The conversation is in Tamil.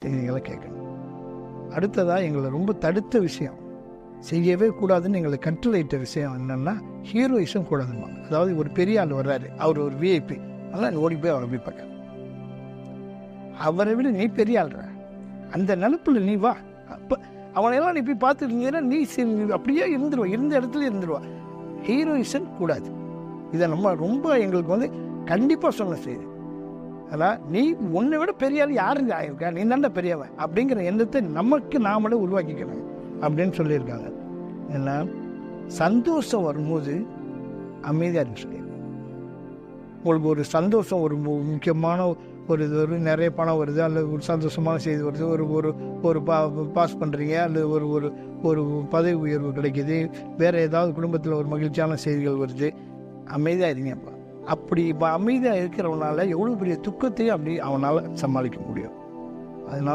செய்திகளை கேட்கணும். அடுத்ததாக எங்களை ரொம்ப தடுத்த விஷயம், செய்யவே கூடாதுன்னு எங்களை கட்டளையிட்ட விஷயம் என்னென்னா ஹீரோயிசம் கூடாதுமா. அதாவது ஒரு பெரிய ஆள் வர்றாரு, அவர் ஒரு விஐபி, அதனால் ஓடி போய் அவரை போய் பார்க்க, அவரை விட நீ பெரிய ஆள்ற, அந்த நினப்பில் நீ வா. அப்போ அவனையெல்லாம் நீ போய் பார்த்துட்டு இருந்தீங்கன்னா நீ அப்படியே இருந்துருவா, இருந்த இடத்துல இருந்துருவா. ஹீரோயிசம் கூடாது. இதை நம்ம ரொம்ப எங்களுக்கு கண்டிப்பாக சொன்ன செய்தி. அதான் நீ உன்னை விட பெரிய ஆள் யாரு ஆயிருக்கா, நீ தாண்டா பெரியவன் அப்படிங்கிற எண்ணத்தை நமக்கு நாமளே உருவாக்கிக்கணும் அப்படின்னு சொல்லியிருக்காங்க. ஏன்னா சந்தோஷம் வரும்போது அமைதியாக இருக்கு சொல்லி, உங்களுக்கு ஒரு சந்தோஷம், ஒரு முக்கியமான ஒரு இது ஒரு நிறைய பணம் வருது, அல்லது ஒரு சந்தோஷமான செய்தி வருது, ஒரு பாஸ் பண்ணுறீங்க, அல்லது ஒரு பதவி உயர்வு கிடைக்கிது, வேறு ஏதாவது குடும்பத்தில் ஒரு மகிழ்ச்சியான செய்திகள் வருது, அமைதியாக இருங்கப்பா. அப்படி இப்போ அமைதியாக இருக்கிறவனால எவ்வளோ பெரிய துக்கத்தையும் அப்படி அவனால் சமாளிக்க முடியும். அதனால்